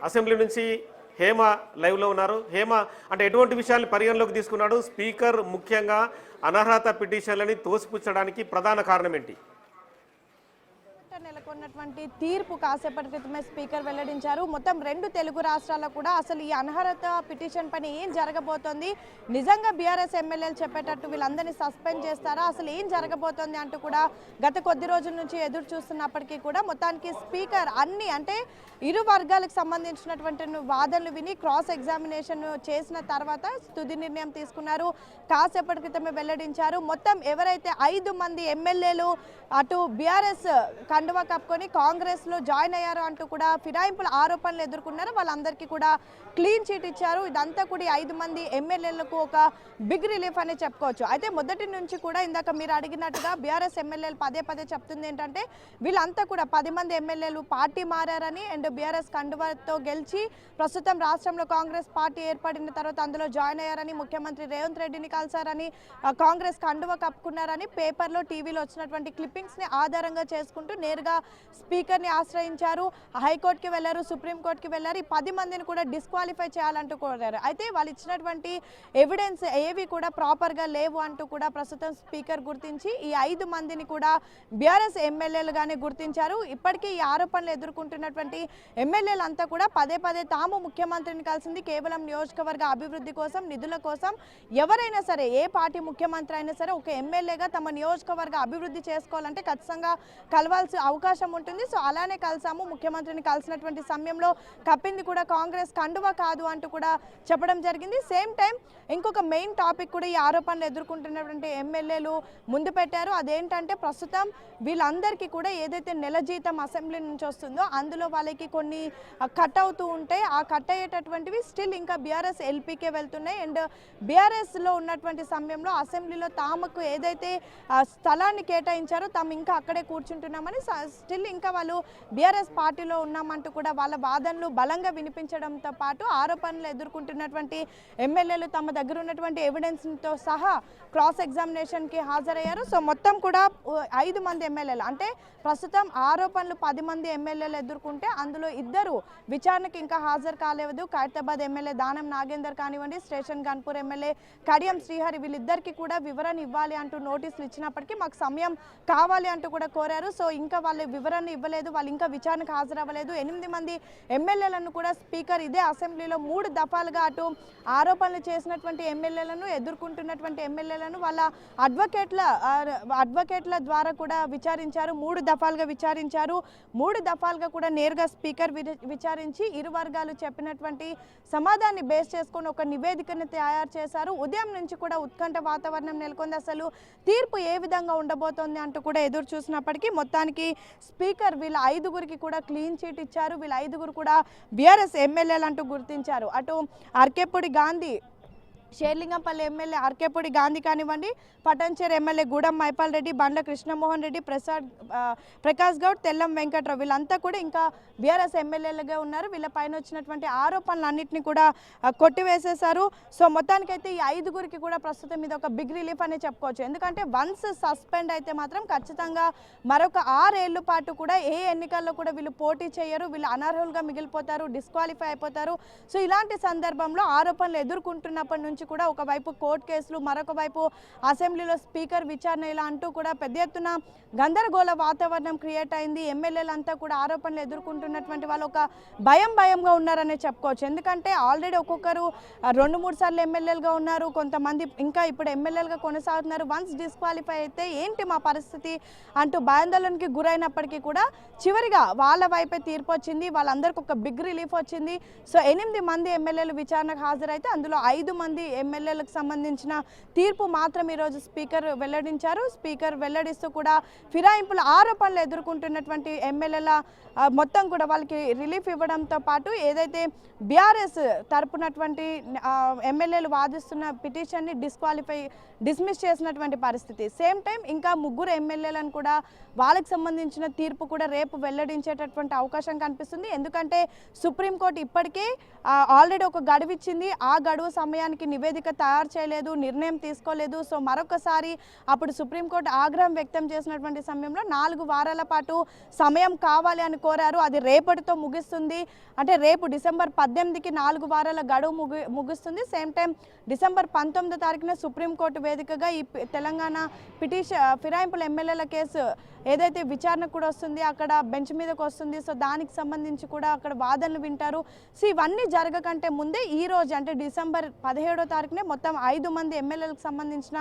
Assembly నుంచి హేమ లైవ్లో ఉన్నారు. హేమ, అంటే ఎటువంటి విషయాన్ని పరిగణలోకి తీసుకున్నాడు స్పీకర్? ముఖ్యంగా అనర్హత పిటిషన్లని తోసిపుచ్చడానికి ప్రధాన కారణం ఏంటి? నెలకొన్నటువంటి తీర్పు కాసేపటి క్రితమే స్పీకర్ వెల్లడించారు. మొత్తం 2 తెలుగు రాష్ట్రాల్లో కూడా అసలు ఈ అనర్హత పిటిషన్ పైన ఏం జరగబోతోంది, నిజంగా బీఆర్ఎస్ ఎమ్మెల్యేలు చెప్పేటట్టు వీళ్ళందరినీ సస్పెండ్ చేస్తారా, అసలు ఏం జరగబోతోంది అంటూ కూడా గత కొద్ది రోజుల నుంచి ఎదురు చూస్తున్నప్పటికీ కూడా మొత్తానికి స్పీకర్ అన్ని అంటే ఇరు వర్గాలకు సంబంధించినటువంటి వాదనలు విని క్రాస్ ఎగ్జామినేషన్ చేసిన తర్వాత తుది నిర్ణయం తీసుకున్నారు. కాసేపటి క్రితమే వెల్లడించారు. మొత్తం ఎవరైతే 5 మంది ఎమ్మెల్యేలు అటు బీఆర్ఎస్ కండువా కప్పుకొని కాంగ్రెస్లో జాయిన్ అయ్యారు అంటూ కూడా ఫిరాయింపుల ఆరోపణలు ఎదుర్కొన్నారు, వాళ్ళందరికీ కూడా క్లీన్ చీట్ ఇచ్చారు. ఇదంతా కూడా 5 మంది ఎమ్మెల్యేలకు ఒక బిగ్ రిలీఫ్ అని చెప్పుకోవచ్చు. అయితే మొదటి నుంచి కూడా ఇందాక మీరు అడిగినట్టుగా బీఆర్ఎస్ ఎమ్మెల్యేలు పదే చెప్తుంది ఏంటంటే వీళ్ళంతా కూడా 10 మంది ఎమ్మెల్యేలు పార్టీ మారారని అండ్ బీఆర్ఎస్ కండువాతో గెలిచి ప్రస్తుతం రాష్ట్రంలో కాంగ్రెస్ పార్టీ ఏర్పడిన తర్వాత అందులో జాయిన్ అయ్యారని, ముఖ్యమంత్రి రేవంత్ రెడ్డిని కలిసారని, కాంగ్రెస్ కండువా కప్పుకున్నారని పేపర్లో టీవీలో వచ్చినటువంటి క్లిప్పింగ్స్ని ఆధారంగా చేసుకుంటూ నేరుగా స్పీకర్ని ఆశ్రయించారు. హైకోర్టుకి వెళ్ళారు, సుప్రీంకోర్టుకి వెళ్ళారు. ఈ 10 మందిని కూడా డిస్క్వాలిఫై చేయాలంటూ కోరారు. అయితే వాళ్ళు ఇచ్చినటువంటి ఎవిడెన్స్ ఏవి కూడా ప్రాపర్గా లేవు అంటూ కూడా ప్రస్తుతం స్పీకర్ గుర్తించి ఈ 5 మందిని కూడా బీఆర్ఎస్ ఎమ్మెల్యేలుగానే గుర్తించారు. ఇప్పటికీ ఈ ఆరోపణలు ఎదుర్కొంటున్నటువంటి ఎమ్మెల్యేలంతా కూడా పదే తాము ముఖ్యమంత్రిని కలిసింది కేవలం నియోజకవర్గ అభివృద్ధి కోసం, నిధుల కోసం. ఎవరైనా సరే, ఏ పార్టీ ముఖ్యమంత్రి అయినా సరే ఒక ఎమ్మెల్యేగా తమ నియోజకవర్గ అభివృద్ధి చేసుకోవాలంటే ఖచ్చితంగా కలవాల్సిన అవకాశం ఉంటుంది. సో అలానే కలిసాము, ముఖ్యమంత్రిని కలిసినటువంటి సమయంలో కప్పింది కూడా కాంగ్రెస్ కండువా కాదు అంటూ కూడా చెప్పడం జరిగింది. సేమ్ టైం ఇంకొక మెయిన్ టాపిక్ కూడా ఈ ఆరోపణలు ఎదుర్కొంటున్నటువంటి ఎమ్మెల్యేలు ముందు పెట్టారు. అదేంటంటే ప్రస్తుతం వీళ్ళందరికీ కూడా ఏదైతే నెల జీతం అసెంబ్లీ నుంచి వస్తుందో అందులో వాళ్ళకి కొన్ని కట్ అవుతూ ఉంటే ఆ కట్ అయ్యేటటువంటివి స్టిల్ ఇంకా బీఆర్ఎస్ ఎల్పీకే వెళ్తున్నాయి. అండ్ బీఆర్ఎస్లో ఉన్నటువంటి సమయంలో అసెంబ్లీలో తామకు ఏదైతే స్థలాన్ని కేటాయించారో తాము ఇంకా అక్కడే కూర్చుంటున్నామని స్టిల్ ఇంకా వాళ్ళు బీఆర్ఎస్ పార్టీలో ఉన్నామంటూ కూడా వాళ్ళ వాదనలు బలంగా వినిపించడంతో పాటు ఆరోపణలు ఎదుర్కొంటున్నటువంటి ఎమ్మెల్యేలు తమ దగ్గర ఉన్నటువంటి ఎవిడెన్స్తో సహా క్రాస్ ఎగ్జామినేషన్కి హాజరయ్యారు. సో మొత్తం కూడా 5 మంది ఎమ్మెల్యేలు అంటే ప్రస్తుతం ఆరోపణలు 10 మంది ఎమ్మెల్యేలు ఎదుర్కొంటే అందులో 2 విచారణకు ఇంకా హాజరు కాలేదు. ఖైరతాబాద్ ఎమ్మెల్యే దానం నాగేందర్ కానివ్వండి, స్టేషన్ గన్పూర్ ఎమ్మెల్యే కడియం శ్రీహరి, వీళ్ళిద్దరికీ కూడా వివరణ ఇవ్వాలి అంటూ నోటీసులు ఇచ్చినప్పటికీ మాకు సమయం కావాలి అంటూ కూడా కోరారు. సో ఇంకా వాళ్ళు వివరణ ఇవ్వలేదు, వాళ్ళు ఇంకా విచారణకు హాజరవ్వలేదు. 8 మంది ఎమ్మెల్యేలను కూడా స్పీకర్ ఇదే అసెంబ్లీలో 3 దఫాలుగా అటు ఆరోపణలు చేసినటువంటి ఎమ్మెల్యేలను, ఎదుర్కొంటున్నటువంటి ఎమ్మెల్యేలను వాళ్ళ అడ్వకేట్ల ద్వారా కూడా విచారించారు. 3 దఫాలుగా విచారించారు. 3 దఫాలుగా కూడా నేరుగా స్పీకర్ విచారించి ఇరు వర్గాలు చెప్పినటువంటి సమాధానాన్ని బేస్ చేసుకొని ఒక నివేదికను తయారు చేశారు. ఉదయం నుంచి కూడా ఉత్కంఠ వాతావరణం నెలకొంది. అసలు తీర్పు ఏ విధంగా ఉండబోతోంది అంటూ కూడా ఎదురు చూసినప్పటికీ మొత్తానికి స్పీకర్ వీళ్ళ 5గురికి కూడా క్లీన్ చీట్ ఇచ్చారు. వీళ్ళ 5గురు కూడా బీఆర్ఎస్ ఎమ్మెల్యేలు అంటూ గుర్తించారు. అటు ఆర్కేపూడి గాంధీ, షేర్లింగంపల్లి ఎమ్మెల్యే ఆర్కేపూడి గాంధీ కానివ్వండి, పటంచేరు ఎమ్మెల్యే గూడెం మైపాల్ రెడ్డి, బండ్ల కృష్ణమోహన్ రెడ్డి, ప్రకాష్ గౌడ్, తెల్లం వెంకట్రావు వీళ్ళంతా కూడా ఇంకా బీఆర్ఎస్ ఎమ్మెల్యేలుగా ఉన్నారు. వీళ్ళపైన వచ్చినటువంటి ఆరోపణలన్నింటినీ కూడా కొట్టివేసేశారు. సో మొత్తానికైతే ఈ 5గురికి కూడా ప్రస్తుతం ఇది ఒక బిగ్ రిలీఫ్ అని చెప్పుకోవచ్చు. ఎందుకంటే వన్స్ సస్పెండ్ అయితే మాత్రం ఖచ్చితంగా మరొక 6 ఏళ్ల పాటు కూడా ఏ ఎన్నికల్లో కూడా వీళ్ళు పోటీ చేయరు, వీళ్ళు అనర్హులుగా మిగిలిపోతారు, డిస్క్వాలిఫై అయిపోతారు. సో ఇలాంటి సందర్భంలో ఆరోపణలు ఎదుర్కొంటున్నప్పటి నుంచి కూడా ఒకవైపు కోర్టు కేసులు, మరొక వైపు అసెంబ్లీలో స్పీకర్ విచారణ ఇలా అంటూ కూడా పెద్ద ఎత్తున గందరగోళ వాతావరణం క్రియేట్ అయింది. ఎమ్మెల్యేలంతా కూడా ఆరోపణలు ఎదుర్కొంటున్నటువంటి వాళ్ళు ఒక భయంగా ఉన్నారనే చెప్పుకోవచ్చు. ఎందుకంటే ఆల్రెడీ ఒక్కొక్కరు 2-3 సార్లు ఎమ్మెల్యేలుగా ఉన్నారు, కొంతమంది ఇంకా ఇప్పుడు ఎమ్మెల్యేలుగా కొనసాగుతున్నారు. వన్స్ డిస్క్వాలిఫై అయితే ఏంటి మా పరిస్థితి అంటూ భయాందోళనకి గురైనప్పటికీ కూడా చివరిగా వాళ్ళ వైపే తీర్పు వచ్చింది. వాళ్ళందరికీ ఒక బిగ్ రిలీఫ్ వచ్చింది. సో 8 మంది ఎమ్మెల్యేలు విచారణకు హాజరైతే అందులో 5 మంది ఎమ్మెల్యేలకు సంబంధించిన తీర్పు మాత్రం ఈరోజు స్పీకర్ వెల్లడించారు. స్పీకర్ వెల్లడిస్తూ కూడా ఫిరాయింపుల ఆరోపణలు ఎదుర్కొంటున్నటువంటి ఎమ్మెల్యేల మొత్తం కూడా వాళ్ళకి రిలీఫ్ ఇవ్వడంతో పాటు ఏదైతే బీఆర్ఎస్ తరపునటువంటి ఎమ్మెల్యేలు వాదిస్తున్న పిటిషన్ని డిస్మిస్ చేసినటువంటి పరిస్థితి. సేమ్ టైం ఇంకా 3 ఎమ్మెల్యేలను కూడా వాళ్ళకి సంబంధించిన తీర్పు కూడా రేపు వెల్లడించేటటువంటి అవకాశం కనిపిస్తుంది. ఎందుకంటే సుప్రీంకోర్టు ఇప్పటికే ఆల్రెడీ ఒక గడువు ఇచ్చింది. ఆ గడువు సమయానికి నివేదిక తయారు చేయలేదు, నిర్ణయం తీసుకోలేదు. సో మరొకసారి అప్పుడు సుప్రీంకోర్టు ఆగ్రహం వ్యక్తం చేసినటువంటి సమయంలో 4 వారాల పాటు సమయం కావాలి అని కోరారు. అది రేపటితో ముగిస్తుంది. అంటే రేపు డిసెంబర్ 18కి 4 వారాల గడువు ముగుస్తుంది. సేమ్ టైం డిసెంబర్ 19వ తారీఖున సుప్రీంకోర్టు వేదికగా ఈ తెలంగాణ ఫిరాయింపుల ఎమ్మెల్యేల కేసు ఏదైతే విచారణ కూడా వస్తుంది, అక్కడ బెంచ్ మీదకి వస్తుంది. సో దానికి సంబంధించి కూడా అక్కడ వాదనలు వింటారు. సో ఇవన్నీ జరగకంటే ముందే ఈ రోజు అంటే డిసెంబర్ 17వ తారీఖునే మొత్తం 5 మంది ఎమ్మెల్యేలకు సంబంధించిన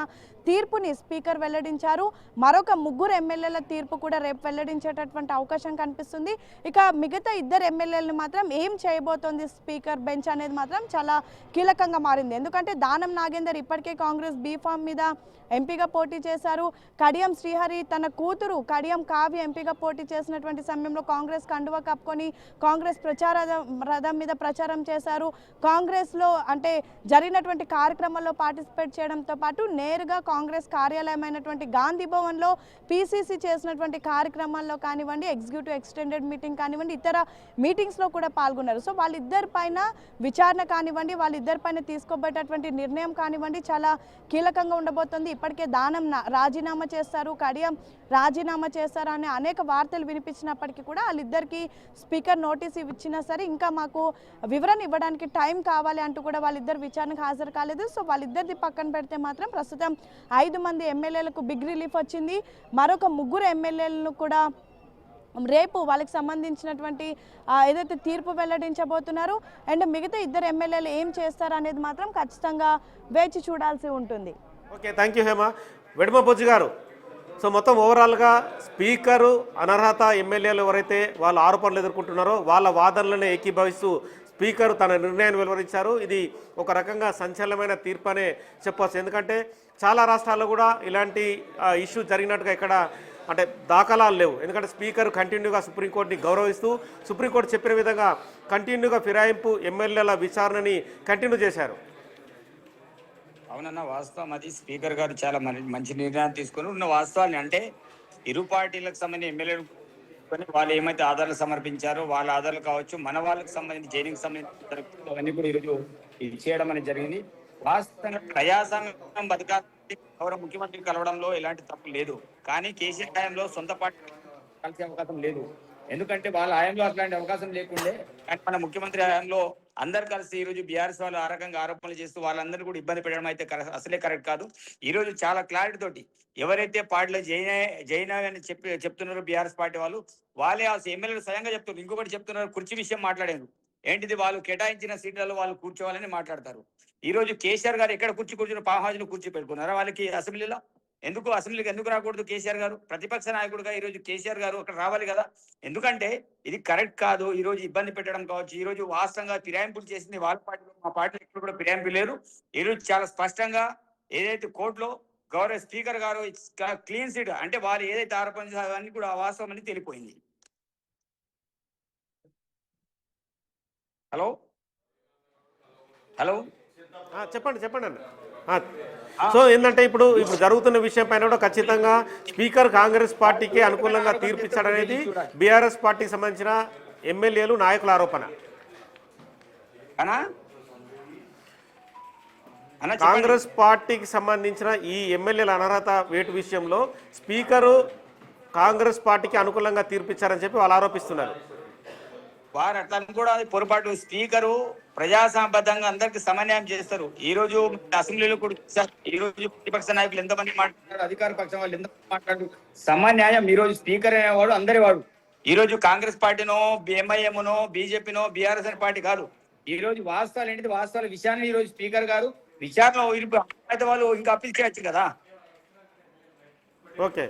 తీర్పుని స్పీకర్ వెల్లడించారు. మరొక 3 ఎమ్మెల్యేల తీర్పు కూడా రేపు వెల్లడించేటటువంటి అవకాశం కనిపిస్తుంది. ఇక మిగతా 2 ఎమ్మెల్యేలను మాత్రం ఏం చేయబోతోంది స్పీకర్ బెంచ్ అనేది మాత్రం చాలా కీలకంగా మారింది. ఎందుకంటే దానం నాగేందర్ ఇప్పటికే కాంగ్రెస్ బీఫామ్ మీద ఎంపీగా పోటీ చేశారు. కడియం శ్రీహరి తన కూతురు కడియం కావ్య ఎంపీగా పోటీ చేసినటువంటి సమయంలో కాంగ్రెస్ కండువా కప్పుకొని కాంగ్రెస్ ప్రచార రథం మీద ప్రచారం చేశారు. కాంగ్రెస్లో అంటే జరిగినటువంటి కార్యక్రమాల్లో పార్టిసిపేట్ చేయడంతో పాటు నేరుగా కాంగ్రెస్ కార్యాలయమైనటువంటి గాంధీ భవన్లో పీసీసీ చేసినటువంటి కార్యక్రమాల్లో కానివ్వండి, ఎగ్జిక్యూటివ్ ఎక్స్టెండెడ్ మీటింగ్ కానివ్వండి, ఇతర మీటింగ్స్లో కూడా పాల్గొన్నారు. సో వాళ్ళిద్దరి పైన విచారణ కానివ్వండి, వాళ్ళిద్దరి పైన తీసుకోబోయేటటువంటి నిర్ణయం కానివ్వండి చాలా కీలకంగా ఉండబోతుంది. ఇప్పటికే దానం రాజీనామా చేస్తారు, కడియం రాజీనామా చేస్తారు అనే అనేక వార్తలు వినిపించినప్పటికీ కూడా వాళ్ళిద్దరికి స్పీకర్ నోటీస్ ఇచ్చినా సరే ఇంకా మాకు వివరణ ఇవ్వడానికి టైం కావాలి అంటూ కూడా వాళ్ళిద్దరు విచారణకు హాజరు కాలేదు. సో వాళ్ళిద్దరిది పక్కన పెడితే మాత్రం ప్రస్తుతం 5 మంది ఎమ్మెల్యేలకు బిగ్ రిలీఫ్ వచ్చింది. మరొక 3 ఎమ్మెల్యేలను కూడా రేపు వాళ్ళకి సంబంధించినటువంటి ఏదైతే తీర్పు వెల్లడించబోతున్నారు. అండ్ మిగతా 2 ఎమ్మెల్యేలు ఏం చేస్తారు అనేది మాత్రం ఖచ్చితంగా వేచి చూడాల్సి ఉంటుంది. Okay, thank you Hema. Vedama Bojju గారు, సో మొత్తం ఓవరాల్గా స్పీకరు అనర్హత ఎమ్మెల్యేలు ఎవరైతే వాళ్ళ ఆరోపణలు ఎదుర్కొంటున్నారో వాళ్ళ వాదనలను ఏకీభవిస్తూ స్పీకర్ తన నిర్ణయాన్ని వెలువరించారు. ఇది ఒక రకంగా సంచలనమైన తీర్పు అనే చెప్పవచ్చు. ఎందుకంటే చాలా రాష్ట్రాల్లో కూడా ఇలాంటి ఇష్యూ జరిగినట్టుగా ఇక్కడ అంటే దాఖలాలు లేవు. ఎందుకంటే స్పీకర్ కంటిన్యూగా సుప్రీంకోర్టుని గౌరవిస్తూ సుప్రీంకోర్టు చెప్పిన విధంగా కంటిన్యూగా ఫిరాయింపు ఎమ్మెల్యేల విచారణని కంటిన్యూ చేశారు. అవునన్న, వాస్తవం అది. స్పీకర్ గారు చాలా మంచి నిర్ణయాన్ని తీసుకొని ఉన్న వాస్తవాన్ని అంటే ఇరు పార్టీలకు సంబంధించిన ఎమ్మెల్యేలు వాళ్ళు ఏమైతే ఆధారాలు సమర్పించారో వాళ్ళ ఆధారాలు కావచ్చు, మన వాళ్ళకి సంబంధించి జైలుకి సంబంధించిన అవన్నీ కూడా ఈరోజు ఇది చేయడం అనేది జరిగింది. వాస్తవంగా ప్రజాస్వామ్యం బతకాలి, గౌరవ ముఖ్యమంత్రి కలవడంలో ఎలాంటి తప్పు లేదు. కానీ కేసీఆర్ హయాంలో సొంత పార్టీ కలిసే అవకాశం లేదు. ఎందుకంటే వాళ్ళ హయాంలో అట్లాంటి అవకాశం లేకుండే. కానీ మన ముఖ్యమంత్రి హయాంలో అందరు కలిసి ఈరోజు బీఆర్ఎస్ వాళ్ళు ఆ రకంగా ఆరోపణలు చేస్తూ వాళ్ళందరూ కూడా ఇబ్బంది పెట్టడం అయితే అసలే కరెక్ట్ కాదు. ఈరోజు చాలా క్లారిటీ తోటి ఎవరైతే పార్టీలో జైన్ అని చెప్తున్నారో బీఆర్ఎస్ పార్టీ వాళ్ళే ఆ ఎమ్మెల్యేలు స్వయంగా చెప్తున్నారు. ఇంకొకటి చెప్తున్నారు, కుర్చీ విషయం మాట్లాడారు. ఏంటిది, వాళ్ళు కేటాయించిన సీట్లలో వాళ్ళు కూర్చోవాలని మాట్లాడతారు. ఈ రోజు కేసీఆర్ గారు ఎక్కడ కూర్చుని ఫామ్ హౌస్ లో కూర్చో పెట్టుకున్నారా వాళ్ళకి అసెంబ్లీలో? అసెంబ్లీకి ఎందుకు రాకూడదు కేసీఆర్ గారు? ప్రతిపక్ష నాయకుడుగా ఈ రోజు కేసీఆర్ గారు అక్కడ రావాలి కదా. ఎందుకంటే ఇది కరెక్ట్ కాదు. ఈ రోజు ఇబ్బంది పెట్టడం కావచ్చు, ఈ రోజు వాస్తవంగా ఫిరాయింపులు చేసింది వాళ్ళ పార్టీలో, మా పార్టీలో ఎక్కడ కూడా ఫిరాయింపు లేరు. ఈ రోజు చాలా స్పష్టంగా ఏదైతే కోర్టులో గౌరవ స్పీకర్ గారు క్లీన్ సిట్ అంటే వాళ్ళు ఏదైతే ఆరోపణ అవన్నీ కూడా వాస్తవం అని తెలిపోయింది. హలో హలో చెప్పండి అన్న. సో ఏంటంటే ఇప్పుడు జరుగుతున్న విషయం పైన కూడా ఖచ్చితంగా స్పీకర్ కాంగ్రెస్ పార్టీకి అనుకూలంగా తీర్పిచ్చాడనేది బీఆర్ఎస్ పార్టీకి సంబంధించిన ఎమ్మెల్యేలు నాయకుల ఆరోపణ. కాంగ్రెస్ పార్టీకి సంబంధించిన ఈ ఎమ్మెల్యేల అనర్హత వేటు విషయంలో స్పీకరు కాంగ్రెస్ పార్టీకి అనుకూలంగా తీర్పిచ్చారని చెప్పి వాళ్ళు ఆరోపిస్తున్నారు. వారు అట్లా కూడా పొరపాటు. స్పీకరు ప్రజాసంబద్ధంగా అందరికి సమన్వయం చేస్తారు. ఈ రోజు అసెంబ్లీలో కూడా ఈ రోజు ప్రతిపక్ష నాయకులు ఎంతమంది మాట్లాడారు, అధికార పక్షం వాళ్ళు ఎంతమంది మాట్లాడారు. సమన్యాయం ఈ రోజు స్పీకర్ అనేవాడు అందరి వాడు. ఈ రోజు కాంగ్రెస్ పార్టీనో ఎంఐఎంనో బీజేపీనో బీఆర్ఎస్ అనే పార్టీ కాదు. ఈ రోజు వాస్తవాలు ఏంటిది, వాస్తవాల విషయాన్ని ఈ రోజు స్పీకర్ గారు విచారణ అయితే వాళ్ళు ఇంకా అప్పీల్ చేయొచ్చు కదా. ఓకే,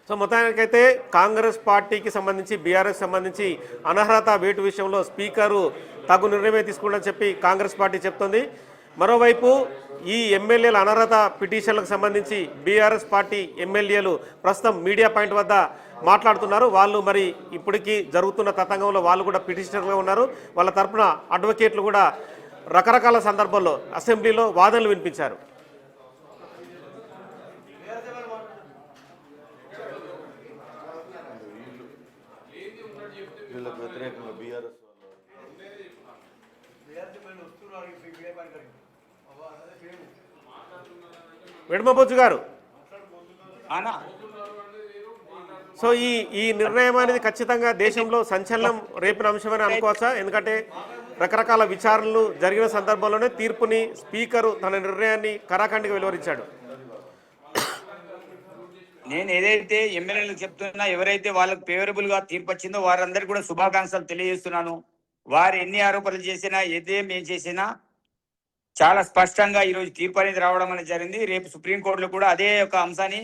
సో మొత్తానికైతే కాంగ్రెస్ పార్టీకి సంబంధించి బీఆర్ఎస్ సంబంధించి అనర్హత వేటు విషయంలో స్పీకరు తగు నిర్ణయమే తీసుకుంటారని చెప్పి కాంగ్రెస్ పార్టీ చెప్తోంది. మరోవైపు ఈ ఎమ్మెల్యేల అనర్హత పిటిషన్లకు సంబంధించి బీఆర్ఎస్ పార్టీ ఎమ్మెల్యేలు ప్రస్తుతం మీడియా పాయింట్ వద్ద మాట్లాడుతున్నారు. వాళ్ళు మరి ఇప్పటికీ జరుగుతున్న తతంగంలో వాళ్ళు కూడా పిటిషనర్గా ఉన్నారు. వాళ్ళ తరఫున అడ్వకేట్లు కూడా రకరకాల సందర్భాల్లో అసెంబ్లీలో వాదనలు వినిపించారు. వీళ్ళకి వ్యతిరేకంగా బీఆర్ఎస్ వెడమబొజ్జు గారు, అనా సో ఈ నిర్ణయం అనేది ఖచ్చితంగా దేశంలో సంచలనం రేపిన అంశమని అనుకోవచ్చా? ఎందుకంటే రకరకాల విచారణలు జరిగిన సందర్భంలోనే తీర్పుని స్పీకరు తన నిర్ణయాన్ని కరాఖండిగా వెలువరించాడు. నేను ఏదైతే ఎమ్మెల్యేలకు చెప్తున్నా, ఎవరైతే వాళ్ళకి ఫేవరబుల్ గా తీర్పు వచ్చిందో వారందరికీ కూడా శుభాకాంక్షలు తెలియజేస్తున్నాను. వారు ఎన్ని ఆరోపణలు చేసినా, ఏం చేసినా చాలా స్పష్టంగా ఈరోజు తీర్పు అనేది రావడం అనేది జరిగింది. రేపు సుప్రీంకోర్టులో కూడా అదే ఒక అంశాన్ని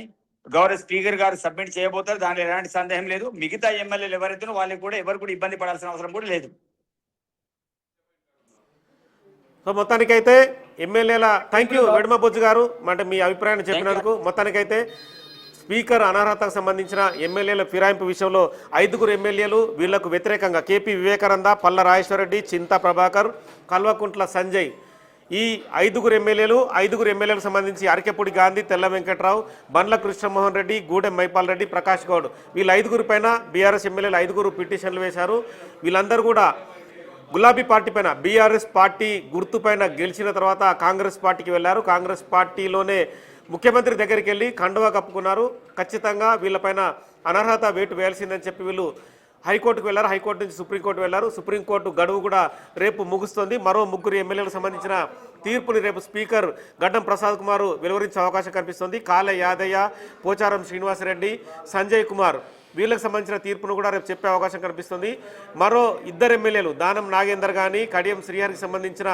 గౌరవ స్పీకర్ గారు సబ్మిట్ చేయబోతారు. దానిలో ఎలాంటి సందేహం లేదు. మిగతా ఎమ్మెల్యేలు ఎవరైతే వాళ్ళకి కూడా ఎవరు కూడా ఇబ్బంది పడాల్సిన అవసరం కూడా లేదు. సో మొత్తానికైతే ఎమ్మెల్యేల థ్యాంక్ యూ వెడమబొజ్జు గారు, అంటే మీ అభిప్రాయాన్ని చెప్పినందుకు. మొత్తానికైతే స్పీకర్ అనర్హతకు సంబంధించిన ఎమ్మెల్యేల ఫిరాయింపు విషయంలో 5గురు ఎమ్మెల్యేలు వీళ్లకు వ్యతిరేకంగా కేపీ వివేకానంద, పల్ల రాజేశ్వరరెడ్డి, చింతా ప్రభాకర్, కల్వకుంట్ల సంజయ్, ఈ 5గురు ఎమ్మెల్యేలకు సంబంధించి అరకెపూడి గాంధీ, తెల్ల వెంకట్రావు, బండ్ల కృష్ణమోహన్ రెడ్డి, గూడెం మైపాల్ రెడ్డి, ప్రకాష్ గౌడ్, వీళ్ళ 5గురి పైన బీఆర్ఎస్ ఎమ్మెల్యేలు 5గురు పిటిషన్లు వేశారు. వీళ్ళందరూ కూడా గులాబీ పార్టీ పైన, బీఆర్ఎస్ పార్టీ గుర్తుపైన గెలిచిన తర్వాత కాంగ్రెస్ పార్టీకి వెళ్ళారు. కాంగ్రెస్ పార్టీలోనే ముఖ్యమంత్రి దగ్గరికి వెళ్ళి కండువా కప్పుకున్నారు. ఖచ్చితంగా వీళ్ళపైన అనర్హత వేటు వేయాల్సిందని చెప్పి వీళ్ళు హైకోర్టుకు వెళ్ళారు. హైకోర్టు నుంచి సుప్రీంకోర్టు వెళ్ళారు. సుప్రీంకోర్టు గడువు కూడా రేపు ముగుస్తుంది. మరో 3 ఎమ్మెల్యేలకు సంబంధించిన తీర్పుని రేపు స్పీకర్ గడ్డం ప్రసాద్ కుమార్ వెలువరించే అవకాశం కనిపిస్తుంది. కాళ యాదయ్య, పోచారం శ్రీనివాసరెడ్డి, సంజయ్ కుమార్ వీళ్ళకి సంబంధించిన తీర్పును కూడా రేపు చెప్పే అవకాశం కనిపిస్తుంది. మరో 2 ఎమ్మెల్యేలు దానం నాగేందర్ కానీ కడియం శ్రీహరికి సంబంధించిన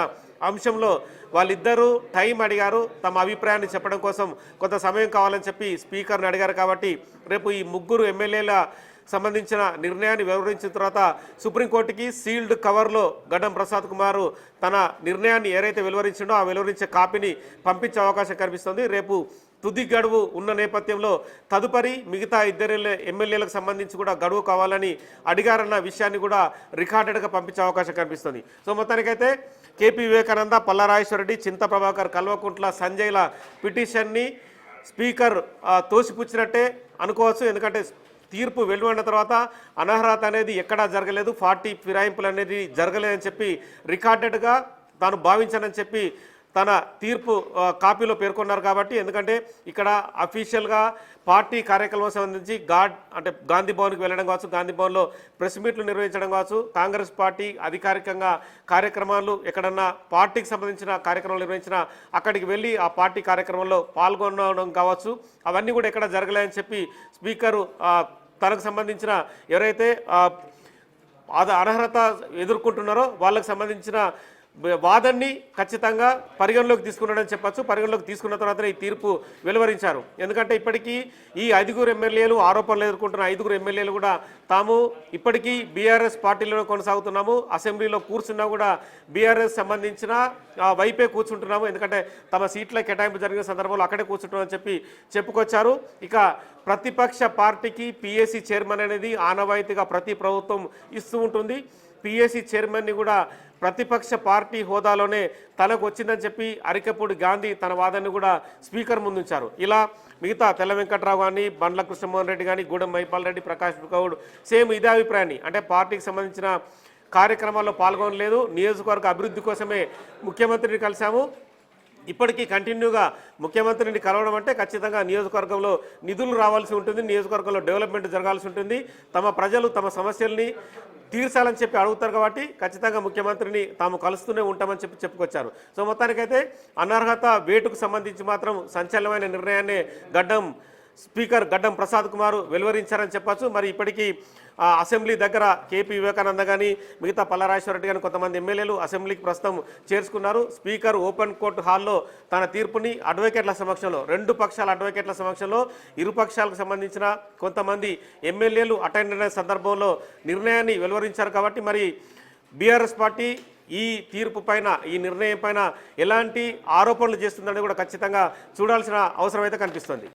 అంశంలో వాళ్ళిద్దరూ టైం అడిగారు. తమ అభిప్రాయాన్ని చెప్పడం కోసం కొంత సమయం కావాలని చెప్పి స్పీకర్ని అడిగారు. కాబట్టి రేపు ఈ 3 ఎమ్మెల్యేల సంబంధించిన నిర్ణయాన్ని వివరించిన తర్వాత సుప్రీంకోర్టుకి సీల్డ్ కవర్లో గడ్డం ప్రసాద్ కుమార్ తన నిర్ణయాన్ని ఏదైతే వెలువరించిండో ఆ వెలువరించే కాపీని పంపించే అవకాశం కనిపిస్తుంది. రేపు తుది గడువు ఉన్న నేపథ్యంలో తదుపరి మిగతా 2 ఎమ్మెల్యేలకు సంబంధించి కూడా గడువు కావాలని అడిగారన్న విషయాన్ని కూడా రికార్డెడ్గా పంపించే అవకాశం కనిపిస్తుంది. సో మొత్తానికైతే కేపీ వివేకానంద, పల్లరాజేశ్వరరెడ్డి, చింత ప్రభాకర్, కల్వకుంట్ల సంజయ్ల పిటిషన్ని స్పీకర్ తోసిపుచ్చినట్టే అనుకోవచ్చు. ఎందుకంటే తీర్పు వెలువడిన తర్వాత అనర్హత అనేది ఎక్కడా జరగలేదు, పార్టీ ఫిరాయింపులు అనేది జరగలేదని చెప్పి రికార్డెడ్గా తాను భావించానని చెప్పి తన తీర్పు కాపీలో పేర్కొన్నారు. కాబట్టి ఎందుకంటే ఇక్కడ అఫీషియల్గా పార్టీ కార్యక్రమం సంబంధించి గాంధీ భవన్కి వెళ్ళడం కావచ్చు, గాంధీ భవన్లో ప్రెస్ మీట్లు నిర్వహించడం కావచ్చు, కాంగ్రెస్ పార్టీ అధికారికంగా కార్యక్రమాలు ఎక్కడన్నా పార్టీకి సంబంధించిన కార్యక్రమాలు నిర్వహించినా అక్కడికి వెళ్ళి ఆ పార్టీ కార్యక్రమంలో పాల్గొనడం కావచ్చు, అవన్నీ కూడా ఎక్కడ జరగలేదని చెప్పి స్పీకరు తనకు సంబంధించిన ఎవరైతే అనర్హత ఎదుర్కొంటున్నారో వాళ్ళకు సంబంధించిన వాదన్ని ఖచ్చితంగా పరిగణలోకి తీసుకున్నాడని చెప్పచ్చు. పరిగణలోకి తీసుకున్న తర్వాతనే ఈ తీర్పు వెలువరించారు. ఎందుకంటే ఇప్పటికీ ఈ 5గురు ఎమ్మెల్యేలు ఆరోపణలు ఎదుర్కొంటున్న 5గురు ఎమ్మెల్యేలు కూడా తాము ఇప్పటికీ బీఆర్ఎస్ పార్టీలోనే కొనసాగుతున్నాము, అసెంబ్లీలో కూర్చున్నా కూడా బీఆర్ఎస్ సంబంధించిన వైపే కూర్చుంటున్నాము, ఎందుకంటే తమ సీట్ల కేటాయింపు జరిగిన సందర్భంలో అక్కడే కూర్చుంటామని చెప్పి చెప్పుకొచ్చారు. ఇక ప్రతిపక్ష పార్టీకి పిఎస్సి చైర్మన్ అనేది ఆనవాయితీగా ప్రతి ప్రభుత్వం ఇస్తూ ఉంటుంది. పిఎస్సి చైర్మన్ని కూడా ప్రతిపక్ష పార్టీ హోదాలోనే తనకు వచ్చిందని చెప్పి అరికపూడి గాంధీ తన వాదనని కూడా స్పీకర్ ముందుంచారు. ఇలా మిగతా తెల్ల వెంకట్రావు కానీ, బండ్ల కృష్ణమోహన్ రెడ్డి కానీ, గూడెం మైపాల్ రెడ్డి, ప్రకాష్ గౌడ్ సేమ్ ఇదే అభిప్రాయాన్ని, అంటే పార్టీకి సంబంధించిన కార్యక్రమాల్లో పాల్గొనలేదు, నియోజకవర్గ అభివృద్ధి కోసమే ముఖ్యమంత్రిని కలిశాము, ఇప్పటికీ కంటిన్యూగా ముఖ్యమంత్రిని కలవడం అంటే ఖచ్చితంగా నియోజకవర్గంలో నిధులు రావాల్సి ఉంటుంది, నియోజకవర్గంలో డెవలప్మెంట్ జరగాల్సి ఉంటుంది, తమ ప్రజలు తమ సమస్యల్ని తీర్చాలని చెప్పి అడుగుతారు. కాబట్టి ఖచ్చితంగా ముఖ్యమంత్రిని తాము కలుస్తూనే ఉంటామని చెప్పి చెప్పుకొచ్చారు. సో మొత్తానికైతే అనర్హత వేటుకు సంబంధించి మాత్రం సంచలనమైన నిర్ణయాన్ని స్పీకర్ గడ్డం ప్రసాద్ కుమార్ వెలువరించారని చెప్పచ్చు. మరి ఇప్పటికీ అసెంబ్లీ దగ్గర కేపీ వివేకానంద కానీ మిగతా పల్లరాజేశ్వరరెడ్డి కానీ కొంతమంది ఎమ్మెల్యేలు అసెంబ్లీకి ప్రస్తుతం చేర్చుకున్నారు. స్పీకర్ ఓపెన్ కోర్టు హాల్లో తన తీర్పుని అడ్వకేట్ల సమక్షంలో, 2 పక్షాల అడ్వకేట్ల సమక్షంలో ఇరు పక్షాలకు సంబంధించిన కొంతమంది ఎమ్మెల్యేలు అటెండ్ అయిన సందర్భంలో నిర్ణయాన్ని వెలువరించారు. కాబట్టి మరి బీఆర్ఎస్ పార్టీ ఈ తీర్పు పైన, ఈ నిర్ణయం పైన ఎలాంటి ఆరోపణలు చేస్తుందని కూడా ఖచ్చితంగా చూడాల్సిన అవసరం అయితే కనిపిస్తుంది.